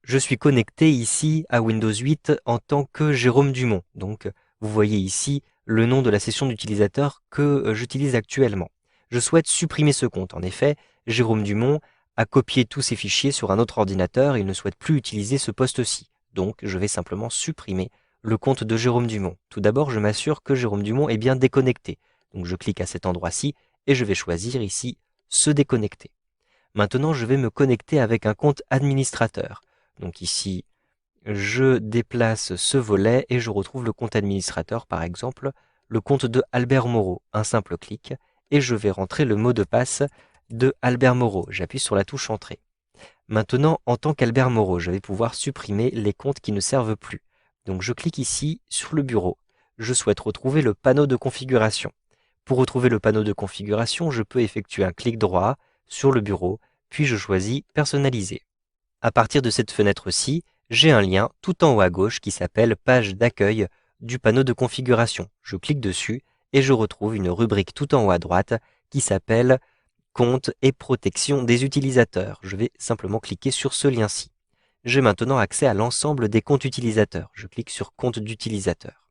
Je suis connecté ici à Windows 8 en tant que Jérôme Dumont. Donc, vous voyez ici le nom de la session d'utilisateur que j'utilise actuellement. Je souhaite supprimer ce compte. En effet, Jérôme Dumont a copié tous ses fichiers sur un autre ordinateur et il ne souhaite plus utiliser ce poste-ci. Donc, je vais simplement supprimer le compte de Jérôme Dumont. Tout d'abord, je m'assure que Jérôme Dumont est bien déconnecté. Donc, je clique à cet endroit-ci et je vais choisir ici « Se déconnecter ». Maintenant, je vais me connecter avec un compte administrateur. Donc ici, je déplace ce volet et je retrouve le compte administrateur, par exemple, le compte de Albert Moreau. Un simple clic et je vais rentrer le mot de passe de Albert Moreau. J'appuie sur la touche Entrée. Maintenant, en tant qu'Albert Moreau, je vais pouvoir supprimer les comptes qui ne servent plus. Donc je clique ici sur le bureau. Je souhaite retrouver le panneau de configuration. Pour retrouver le panneau de configuration, je peux effectuer un clic droit sur le bureau, puis je choisis Personnaliser. À partir de cette fenêtre-ci, j'ai un lien tout en haut à gauche qui s'appelle Page d'accueil du panneau de configuration. Je clique dessus et je retrouve une rubrique tout en haut à droite qui s'appelle Compte et protection des utilisateurs. Je vais simplement cliquer sur ce lien-ci. J'ai maintenant accès à l'ensemble des comptes utilisateurs. Je clique sur Compte d'utilisateur.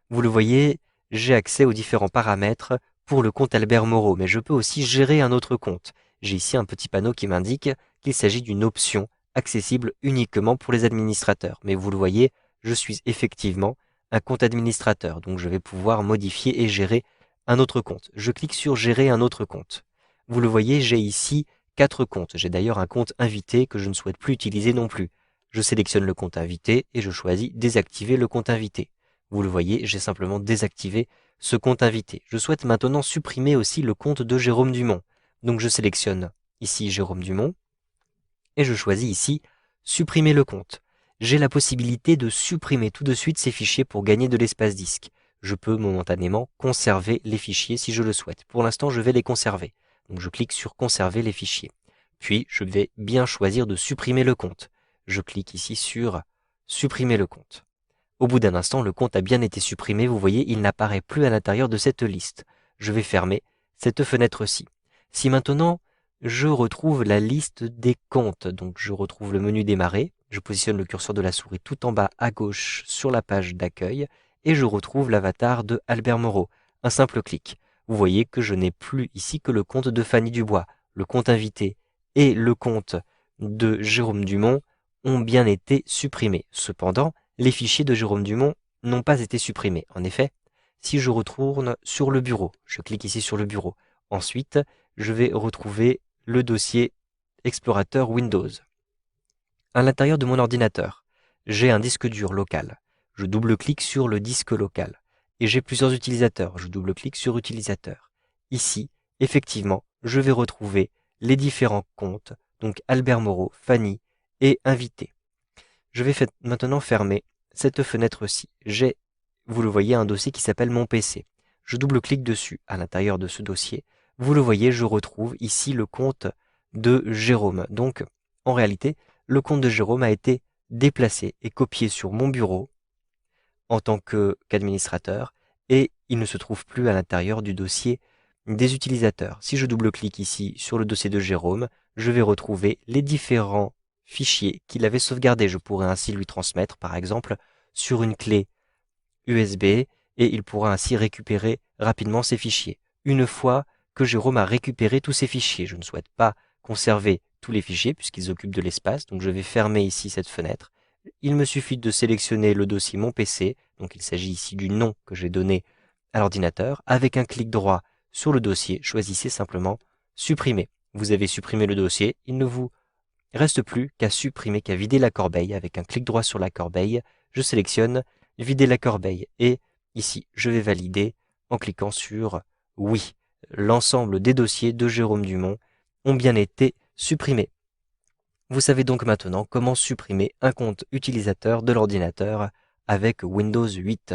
Vous le voyez, j'ai accès aux différents paramètres pour le compte Albert Moreau, mais je peux aussi gérer un autre compte. J'ai ici un petit panneau qui m'indique qu'il s'agit d'une option accessible uniquement pour les administrateurs. Mais vous le voyez, je suis effectivement un compte administrateur, donc je vais pouvoir modifier et gérer un autre compte. Je clique sur Gérer un autre compte. Vous le voyez, j'ai ici 4 comptes. J'ai d'ailleurs un compte invité que je ne souhaite plus utiliser non plus. Je sélectionne le compte invité et je choisis Désactiver le compte invité. Vous le voyez, j'ai simplement désactivé ce compte invité. Je souhaite maintenant supprimer aussi le compte de Jérôme Dumont. Donc je sélectionne ici Jérôme Dumont et je choisis ici Supprimer le compte. J'ai la possibilité de supprimer tout de suite ces fichiers pour gagner de l'espace disque. Je peux momentanément conserver les fichiers si je le souhaite. Pour l'instant, je vais les conserver. Donc je clique sur Conserver les fichiers. Puis je vais bien choisir de supprimer le compte. Je clique ici sur Supprimer le compte. Au bout d'un instant, le compte a bien été supprimé. Vous voyez, il n'apparaît plus à l'intérieur de cette liste. Je vais fermer cette fenêtre-ci. Si maintenant, je retrouve la liste des comptes, donc je retrouve le menu démarrer, je positionne le curseur de la souris tout en bas à gauche sur la page d'accueil et je retrouve l'avatar de Albert Moreau. Un simple clic. Vous voyez que je n'ai plus ici que le compte de Fanny Dubois. Le compte invité et le compte de Jérôme Dumont ont bien été supprimés. Cependant, les fichiers de Jérôme Dumont n'ont pas été supprimés. En effet, si je retourne sur le bureau, je clique ici sur le bureau. Ensuite, je vais retrouver le dossier Explorateur Windows. À l'intérieur de mon ordinateur, j'ai un disque dur local. Je double-clique sur le disque local. Et j'ai plusieurs utilisateurs. Je double-clique sur Utilisateur. Ici, effectivement, je vais retrouver les différents comptes, donc Albert Moreau, Fanny et Invité. Je vais maintenant fermer cette fenêtre-ci. J'ai, vous le voyez, un dossier qui s'appelle Mon PC. Je double-clique dessus à l'intérieur de ce dossier. Vous le voyez, je retrouve ici le compte de Jérôme. Donc, en réalité, le compte de Jérôme a été déplacé et copié sur mon bureau en tant qu'administrateur et il ne se trouve plus à l'intérieur du dossier des utilisateurs. Si je double-clique ici sur le dossier de Jérôme, je vais retrouver les différents fichiers qu'il avait sauvegardés. Je pourrais ainsi lui transmettre, par exemple, sur une clé USB et il pourra ainsi récupérer rapidement ces fichiers. Une fois que Jérôme a récupéré tous ces fichiers, je ne souhaite pas conserver tous les fichiers puisqu'ils occupent de l'espace, donc je vais fermer ici cette fenêtre. Il me suffit de sélectionner le dossier Mon PC, donc il s'agit ici du nom que j'ai donné à l'ordinateur. Avec un clic droit sur le dossier, choisissez simplement Supprimer. Vous avez supprimé le dossier, il ne vous reste plus qu'à supprimer, qu'à vider la corbeille. Avec un clic droit sur la corbeille, je sélectionne Vider la corbeille et ici, je vais valider en cliquant sur Oui. L'ensemble des dossiers de Jérôme Dumont ont bien été supprimés. Vous savez donc maintenant comment supprimer un compte utilisateur de l'ordinateur avec Windows 8.